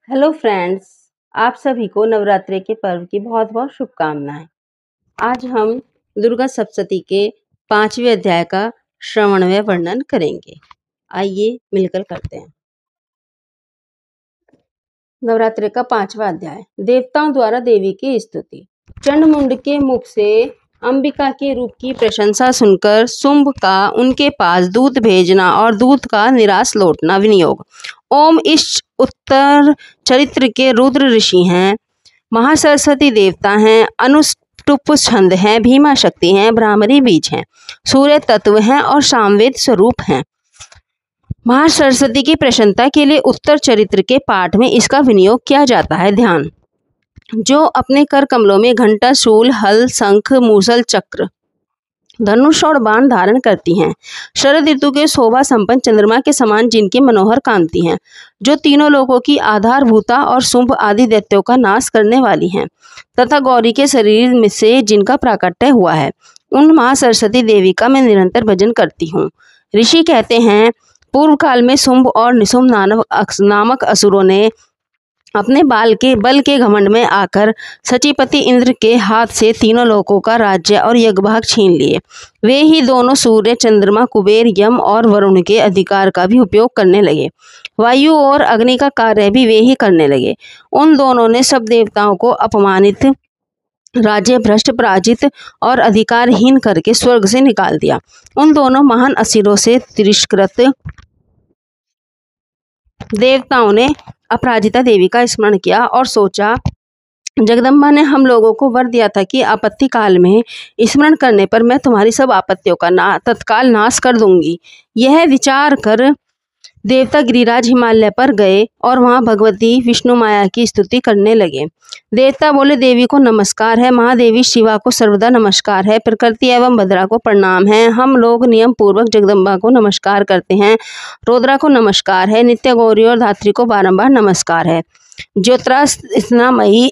Hello friends, आप सभी को नवरात्रि के पर्व की बहुत बहुत शुभकामनाएं। आज हम दुर्गा सप्तशती के 5वें अध्याय का श्रवण व वर्णन करेंगे। आइए मिलकर करते हैं। नवरात्रि का 5वां अध्याय, देवताओं द्वारा देवी की स्तुति। चंडमुंड के मुख से अंबिका के रूप की प्रशंसा सुनकर शुंभ का उनके पास दूत भेजना और दूत का निराश लौटना विनियोग। ओम इस उत्तर चरित्र के रुद्र ऋषि हैं, महासरस्वती देवता हैं, अनुष्टुप छंद हैं, भीमा शक्ति हैं, भ्रामरी बीज हैं, सूर्य तत्व हैं और सामवेद स्वरूप हैं। महासरस्वती की प्रसन्नता के लिए उत्तर चरित्र के पाठ में इसका विनियोग किया जाता है। ध्यान। जो अपने कर कमलों में घंटा, शूल, हल, शंख, मूसल, चक्र, धनुष और बाण धारण करती हैं। शरद ऋतु के शोभा संपन्न चंद्रमा के समान जिनकी मनोहर कांति हैं, जो तीनों लोगों की आधारभूता और शुंभ आदि दैत्यों का नाश करने वाली हैं, तथा गौरी के शरीर में से जिनका प्राकट्य हुआ है, उन माँ सरस्वती देवी का मैं निरंतर भजन करती हूँ। ऋषि कहते हैं, पूर्व काल में शुंभ और निशुंभ नामक असुरों ने अपने बल के घमंड में आकर सचीपति इंद्र के हाथ से तीनों लोकों का राज्य और यज्ञभाग छीन लिए। वे ही दोनों सूर्य, चंद्रमा, कुबेर, यम और वरुण के अधिकार का भी उपयोग करने लगे। वायु और अग्नि का कार्य भी वे ही करने लगे। उन दोनों ने सब देवताओं को अपमानित, राज्य भ्रष्ट, पराजित और अधिकारहीन करके स्वर्ग से निकाल दिया। उन दोनों महान असुरों से तिरस्कृत देवताओं ने अपराजिता देवी का स्मरण किया और सोचा, जगदम्बा ने हम लोगों को वर दिया था कि आपत्ति काल में स्मरण करने पर मैं तुम्हारी सब आपत्तियों का तत्काल नाश कर दूंगी। यह विचार कर देवता गिरिराज हिमालय पर गए और वहां भगवती विष्णु माया की स्तुति करने लगे। देवता बोले, देवी को नमस्कार है, महादेवी शिवा को सर्वदा नमस्कार है, प्रकृति एवं भद्रा को प्रणाम है, हम लोग नियम पूर्वक जगदम्बा को नमस्कार करते हैं, रुद्रा को नमस्कार है, नित्य गौरी और धात्री को बारंबार नमस्कार है, ज्योत्स्नामयी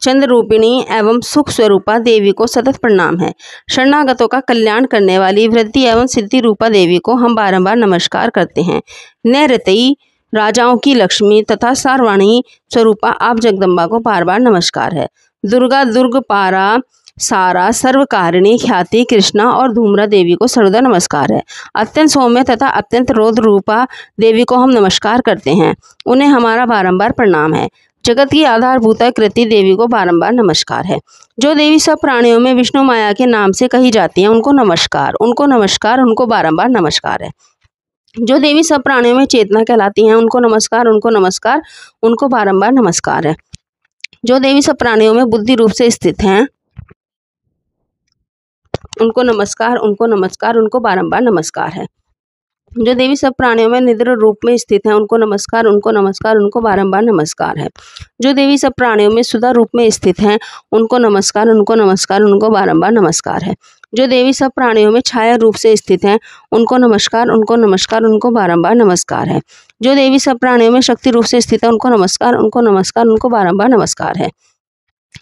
चंद्र रूपिणी एवं सुख स्वरूपा देवी को सतत प्रणाम है। शरणागतों का कल्याण करने वाली वृद्धि एवं सिद्धि रूपा देवी को हम बारंबार नमस्कार करते हैं। नैरतई राजाओं की लक्ष्मी तथा सारवाणी स्वरूपा आप जगदम्बा को बार बार नमस्कार है। दुर्गा, दुर्ग पारा, सारा, सर्वकारिणी, ख्याति, कृष्णा और धूम्रा देवी को सर्वदा नमस्कार है। अत्यंत सौम्य तथा अत्यंत रौद्र रूपा देवी को हम नमस्कार करते हैं, उन्हें हमारा बारंबार प्रणाम है। जगत की आधारभूता कृति देवी को बारंबार नमस्कार है। जो देवी सब प्राणियों में विष्णु माया के नाम से कही जाती हैं, उनको नमस्कार, उनको नमस्कार, उनको बारंबार नमस्कार है। जो देवी सब प्राणियों में चेतना कहलाती हैं, उनको नमस्कार, उनको नमस्कार, उनको बारंबार नमस्कार है। जो देवी सब प्राणियों में बुद्धि रूप से स्थित हैं, उनको नमस्कार, उनको नमस्कार, उनको बारंबार नमस्कार है। जो देवी सब प्राणियों में निद्र रूप में स्थित हैं, उनको नमस्कार, उनको नमस्कार, उनको बारंबार नमस्कार है। जो देवी सब प्राणियों में सुधा रूप में स्थित हैं, उनको नमस्कार, उनको नमस्कार, उनको बारंबार नमस्कार है। जो देवी सब प्राणियों में छाया रूप से स्थित हैं, उनको नमस्कार, उनको नमस्कार, उनको बारंबार नमस्कार है। जो देवी सब प्राणियों में शक्ति रूप से स्थित है, उनको नमस्कार, उनको नमस्कार, उनको बारंबार नमस्कार है।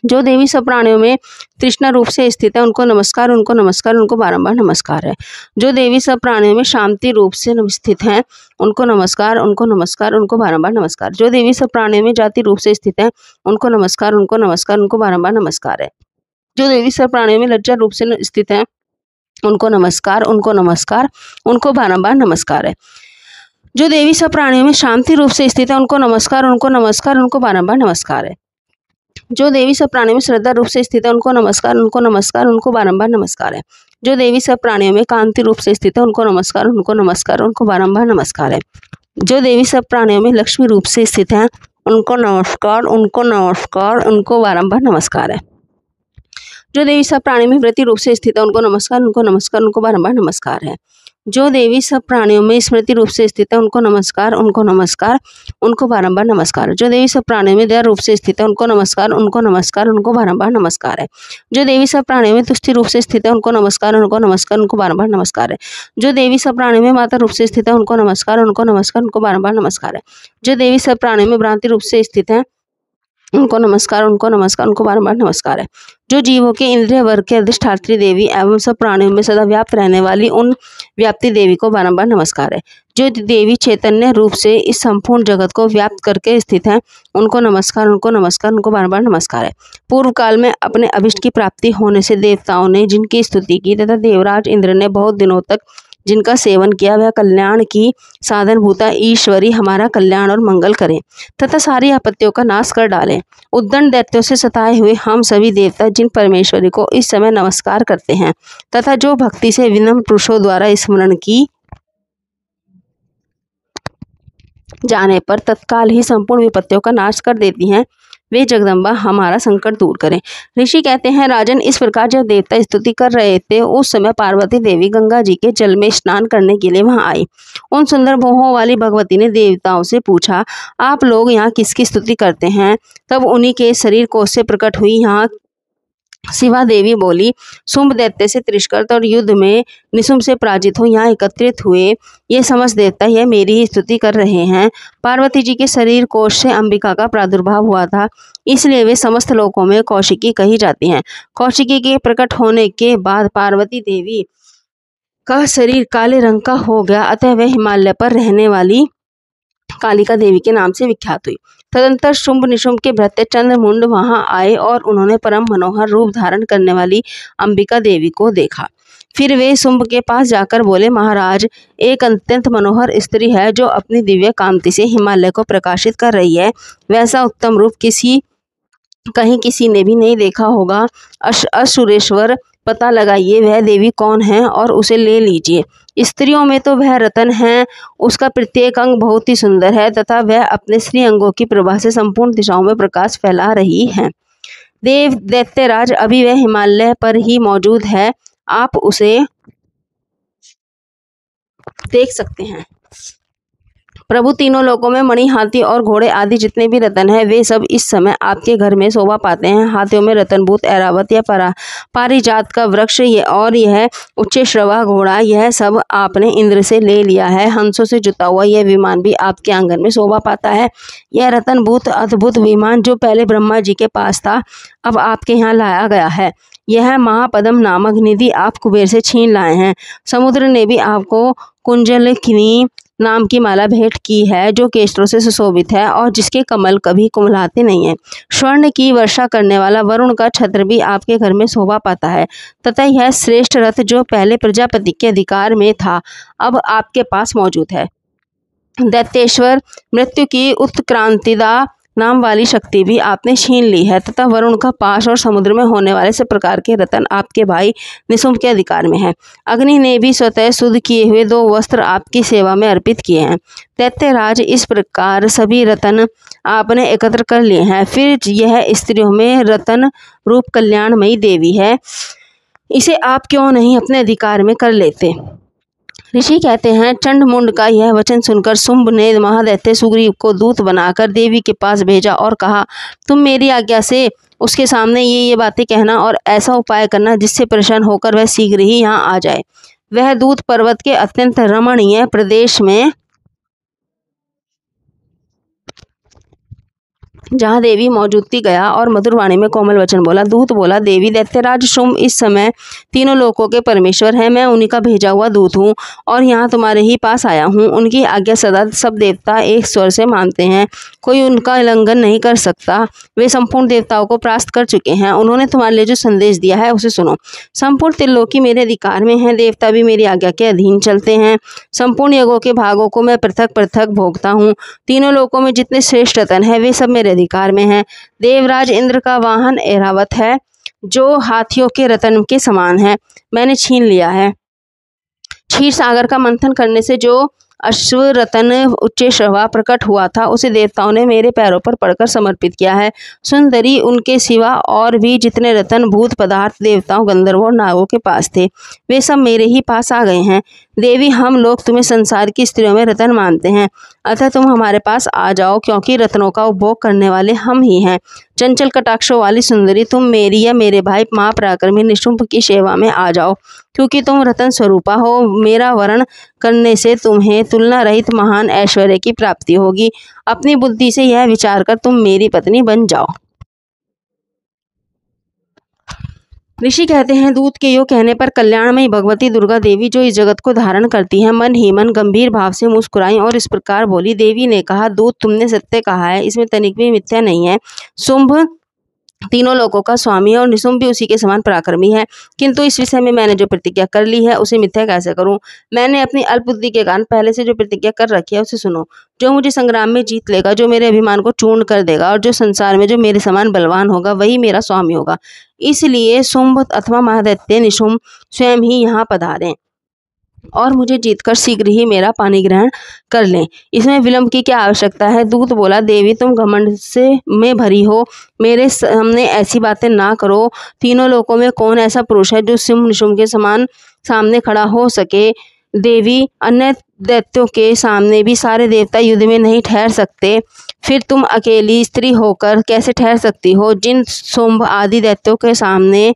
जो देवी सब प्राणियों में तृष्णा रूप से स्थित है, उनको नमस्कार, उनको नमस्कार, उनको बारंबार नमस्कार है। जो देवी सब प्राणियों में शांति रूप से स्थित हैं, उनको नमस्कार, उनको नमस्कार, उनको बारंबार नमस्कार। जो देवी सब प्राणियों में जाति रूप से स्थित हैं, उनको नमस्कार, उनको नमस्कार, उनको बारंबार नमस्कार है। जो देवी सब प्राणियों में लज्जा रूप से स्थित हैं, उनको नमस्कार, उनको नमस्कार, उनको बारंबार नमस्कार है। जो देवी सब प्राणियों में शांति रूप से स्थित है, उनको नमस्कार, उनको नमस्कार, उनको बारंबार नमस्कार है। जो देवी सब प्राणियों में श्रद्धा रूप से स्थित है, उनको नमस्कार, उनको नमस्कार, उनको बारंबार नमस्कार है। जो देवी सब प्राणियों में कांति रूप से स्थित है, उनको नमस्कार, उनको नमस्कार, उनको बारंबार नमस्कार है। जो देवी सब प्राणियों में लक्ष्मी रूप से स्थित हैं, उनको नमस्कार, उनको नमस्कार, उनको बारंबार नमस्कार है। जो देवी सब प्राणियों में वृत्ति रूप से स्थित है, उनको नमस्कार, उनको नमस्कार, उनको बारंबार नमस्कार है। जो देवी सब प्राणियों में स्मृति रूप से स्थित है, उनको नमस्कार, उनको नमस्कार, उनको बारंबार नमस्कार। जो देवी सब प्राणियों में दया रूप से स्थित है, उनको नमस्कार, उनको नमस्कार, उनको बारंबार नमस्कार है। जो देवी सब प्राणियों में तुष्टि रूप से स्थित है, उनको नमस्कार, उनको नमस्कार, उनको बारंबार नमस्कार है। जो देवी सब प्राणियों में माता रूप से स्थित है, उनको नमस्कार, उनको नमस्कार, उनको बारंबार नमस्कार है। जो देवी सब प्राणियों में भ्रांति रूप से स्थित है, उनको नमस्कार, उनको नमस्कार, उनको बारंबार नमस्कार है। जो जीवों के इंद्रिय वर्ग के अधिष्ठात्री देवी एवं सब प्राणियों में सदा व्याप्त रहने वाली उन व्याप्ति देवी को बारंबार नमस्कार है। जो देवी चैतन्य रूप से इस संपूर्ण जगत को व्याप्त करके स्थित है, उनको नमस्कार, उनको नमस्कार, उनको बारंबार नमस्कार है। पूर्व काल में अपने अभिष्ट की प्राप्ति होने से देवताओं ने जिनकी स्तुति की तथा देवराज इंद्र ने बहुत दिनों तक जिनका सेवन किया, वह कल्याण की साधन भूता ईश्वरी हमारा कल्याण और मंगल करें तथा सारी आपत्तियों का नाश कर डालें। उद्दंड दैत्यों से सताए हुए हम सभी देवता जिन परमेश्वरी को इस समय नमस्कार करते हैं तथा जो भक्ति से विनम्र पुरुषों द्वारा स्मरण की जाने पर तत्काल ही संपूर्ण विपत्तियों का नाश कर देती हैं, वे जगदम्बा हमारा संकट दूर करें। ऋषि कहते हैं, राजन, इस प्रकार जब देवता स्तुति कर रहे थे उस समय पार्वती देवी गंगा जी के जल में स्नान करने के लिए वहां आई। उन सुंदर भौहों वाली भगवती ने देवताओं से पूछा, आप लोग यहाँ किसकी स्तुति करते हैं? तब उन्हीं के शरीर कोश से प्रकट हुई यहाँ शिवा देवी बोली, शुंभ दैत्य से तिरस्कृत और युद्ध में निशुंभ से पराजित हो यहाँ एकत्रित हुए ये समस्त देवता यह मेरी ही स्तुति कर रहे हैं। पार्वती जी के शरीर कोश से अंबिका का प्रादुर्भाव हुआ था, इसलिए वे समस्त लोकों में कौशिकी कही जाती हैं। कौशिकी के प्रकट होने के बाद पार्वती देवी का शरीर काले रंग का हो गया, अतः वह हिमालय पर रहने वाली कालिका देवी के नाम से विख्यात हुई। तदंतर शुंभ निशुंभ के भृत्य चंद्रमुंड वहां आए और उन्होंने परम मनोहर रूप धारण करने वाली अंबिका देवी को देखा। फिर वे शुंभ के पास जाकर बोले, महाराज, एक अत्यंत मनोहर स्त्री है जो अपनी दिव्य कांति से हिमालय को प्रकाशित कर रही है। वैसा उत्तम रूप कहीं किसी ने भी नहीं देखा होगा। असुरेश्वर, पता लगाइए वह देवी कौन है और उसे ले लीजिए। स्त्रियों में तो वह रतन है, उसका प्रत्येक अंग बहुत ही सुंदर है तथा वह अपने श्री अंगों की प्रभा से संपूर्ण दिशाओं में प्रकाश फैला रही है। देव दैत्यराज, अभी वह हिमालय पर ही मौजूद है, आप उसे देख सकते हैं। प्रभु, तीनों लोकों में मणि, हाथी और घोड़े आदि जितने भी रतन हैं वे सब इस समय आपके घर में शोभा पाते हैं। हाथियों में रतनभूत ऐरावत या पारिजात का वृक्ष और यह उच्च श्रवा घोड़ा, यह सब आपने इंद्र से ले लिया है। हंसों से जुता हुआ यह विमान भी आपके आंगन में शोभा पाता है। यह रतनभूत अद्भुत विमान जो पहले ब्रह्मा जी के पास था, अब आपके यहाँ लाया गया है। यह महापद्म नामक निधि आप कुबेर से छीन लाए हैं। समुद्र ने भी आपको कुंजलकिनी नाम की माला भेंट की है जो केसरों से सुशोभित है और जिसके कमल कभी कुमलाते नहीं हैं। स्वर्ण की वर्षा करने वाला वरुण का छत्र भी आपके घर में शोभा पाता है तथा यह श्रेष्ठ रथ जो पहले प्रजापति के अधिकार में था, अब आपके पास मौजूद है। दैत्येश्वर, मृत्यु की उत्क्रांतिदा नाम वाली शक्ति भी आपने छीन ली है तथा वरुण का पाश और समुद्र में होने वाले सब प्रकार के रतन आपके भाई निशुंभ के अधिकार में है। अग्नि ने भी स्वतः शुद्ध किए हुए 2 वस्त्र आपकी सेवा में अर्पित किए हैं। दैत्यराज, इस प्रकार सभी रतन आपने एकत्र कर लिए हैं। फिर यह स्त्रियों में रतन रूप कल्याणमयी देवी है, इसे आप क्यों नहीं अपने अधिकार में कर लेते? ऋषि कहते हैं, चंडमुंड का यह वचन सुनकर शुंभ ने महादैत्य सुग्रीव को दूत बनाकर देवी के पास भेजा और कहा, तुम मेरी आज्ञा से उसके सामने ये बातें कहना और ऐसा उपाय करना जिससे प्रसन्न होकर वह शीघ्र ही यहाँ आ जाए। वह दूत पर्वत के अत्यंत रमणीय प्रदेश में जहाँ देवी मौजूद थी गया और मधुर वाणी में कोमल वचन बोला। दूत बोला, देवी, दैत्यराज शुंभ इस समय तीनों लोकों के परमेश्वर हैं। मैं उन्हीं का भेजा हुआ दूत हूँ और यहाँ तुम्हारे ही पास आया हूँ। उनकी आज्ञा सदा सब देवता एक स्वर से मानते हैं, कोई उनका उल्लंघन नहीं कर सकता। वे संपूर्ण देवताओं को परास्त कर चुके हैं। उन्होंने तुम्हारे लिए जो संदेश दिया है उसे सुनो। संपूर्ण त्रिलोकी मेरे अधिकार में है, देवता भी मेरी आज्ञा के अधीन चलते हैं। संपूर्ण यज्ञों के भागों को मैं पृथक पृथक भोगता हूँ। तीनों लोकों में जितने श्रेष्ठ रतन है वे सब मेरे अधिकार में है। देवराज इंद्र का वाहन ऐरावत है जो हाथियों के रतन के समान है, मैंने छीन लिया है। क्षीर सागर का मंथन करने से जो अश्व रतन उच्च श्रवा प्रकट हुआ था उसे देवताओं ने मेरे पैरों पर पड़कर समर्पित किया है। सुंदरी, उनके सिवा और भी जितने रतन भूत पदार्थ देवताओं, गंधर्वों और नागों के पास थे वे सब मेरे ही पास आ गए हैं। देवी, हम लोग तुम्हें संसार की स्त्रियों में रतन मानते हैं, अतः तुम हमारे पास आ जाओ क्योंकि रत्नों का उपभोग करने वाले हम ही हैं। चंचल कटाक्षों वाली सुंदरी, तुम मेरी या मेरे भाई महापराक्रमी निशुंभ की सेवा में आ जाओ क्योंकि तुम रतन स्वरूपा हो। मेरा वरण करने से तुम्हें तुलना रहित महान ऐश्वर्य की प्राप्ति होगी। अपनी बुद्धि से यह विचार कर तुम मेरी पत्नी बन जाओ। ऋषि कहते हैं, दूत के योग कहने पर कल्याणमयी भगवती दुर्गा देवी जो इस जगत को धारण करती हैं, मन ही मन गंभीर भाव से मुस्कुराई और इस प्रकार बोली। देवी ने कहा, दूत तुमने सत्य कहा है, इसमें तनिक भी मिथ्या नहीं है। शुंभ तीनों लोगों का स्वामी है और निशुंभ भी उसी के समान पराक्रमी है, किंतु इस विषय में मैंने जो प्रतिज्ञा कर ली है उसे मिथ्या कैसे करूं। मैंने अपनी अल्प बुद्धि के कारण पहले से जो प्रतिज्ञा कर रखी है उसे सुनो। जो मुझे संग्राम में जीत लेगा, जो मेरे अभिमान को चूर्ण कर देगा और जो संसार में जो मेरे समान बलवान होगा, वही मेरा स्वामी होगा। इसलिए शुंभ अथवा महादैत्य निशुंभ स्वयं ही यहाँ पधारें और मुझे जीतकर शीघ्र ही मेरा पानी ग्रहण कर लें। इसमें विलंब की क्या आवश्यकता है। दूत बोला, देवी तुम घमंड से में भरी हो, मेरे सामने ऐसी बातें ना करो। तीनों लोकों में कौन ऐसा पुरुष है जो शुंभ निशुंभ के समान सामने खड़ा हो सके। देवी, अन्य दैत्यों के सामने भी सारे देवता युद्ध में नहीं ठहर सकते, फिर तुम अकेली स्त्री होकर कैसे ठहर सकती हो। जिन शुंभ आदि दैत्यों के सामने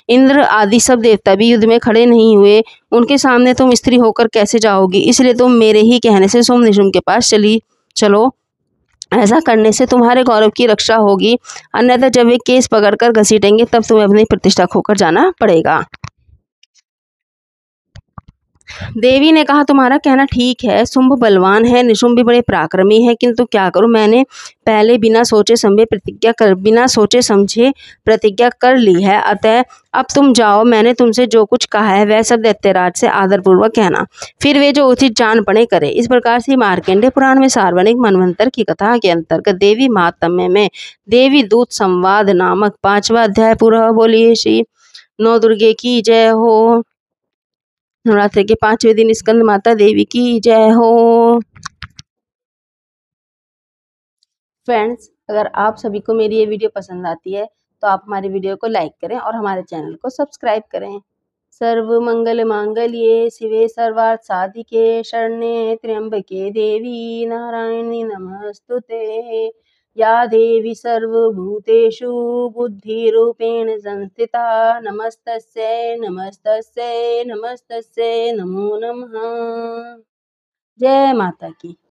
इंद्र आदि सब देवता भी युद्ध में खड़े नहीं हुए, उनके सामने तुम स्त्री होकर कैसे जाओगी। इसलिए तुम मेरे ही कहने से शुंभ निशुंभ के पास चलो। ऐसा करने से तुम्हारे गौरव की रक्षा होगी, अन्यथा जब वे केस पकड़कर घसीटेंगे तब तुम्हें अपनी प्रतिष्ठा खोकर जाना पड़ेगा। देवी ने कहा, तुम्हारा कहना ठीक है, शुंभ बलवान है, निशुंभ भी बड़े पराक्रमी है, किंतु क्या करूं। मैंने पहले बिना सोचे समझे प्रतिज्ञा कर ली है, अतः अब तुम जाओ। मैंने तुमसे जो कुछ कहा है वह सब दैत्यराज से आदरपूर्वक कहना, फिर वे जो उचित जान पड़े करे। इस प्रकार से मार्कंडेय पुराण में सार्वजनिक मनवंतर की कथा के अंतर्गत देवी महात्म्य में देवी दूत संवाद नामक 5वां अध्याय पूरा। बोलिए श्री नौ दुर्गे की जय हो। नवरात्रि के 5वें दिन स्कंद माता देवी की जय हो। फ्रेंड्स, अगर आप सभी को मेरी ये वीडियो पसंद आती है तो आप हमारी वीडियो को लाइक करें और हमारे चैनल को सब्सक्राइब करें। सर्व मंगल मांगल्ये शिवे सर्वार्थ साधिके शरण्ये त्र्यंबके देवी नारायणी नमस्तुते। या देवी सर्वभूतेषु बुद्धिरूपेण संस्थिता नमस्तस्यै नमस्तस्यै नमस्तस्यै नमो नमः। जय माता की।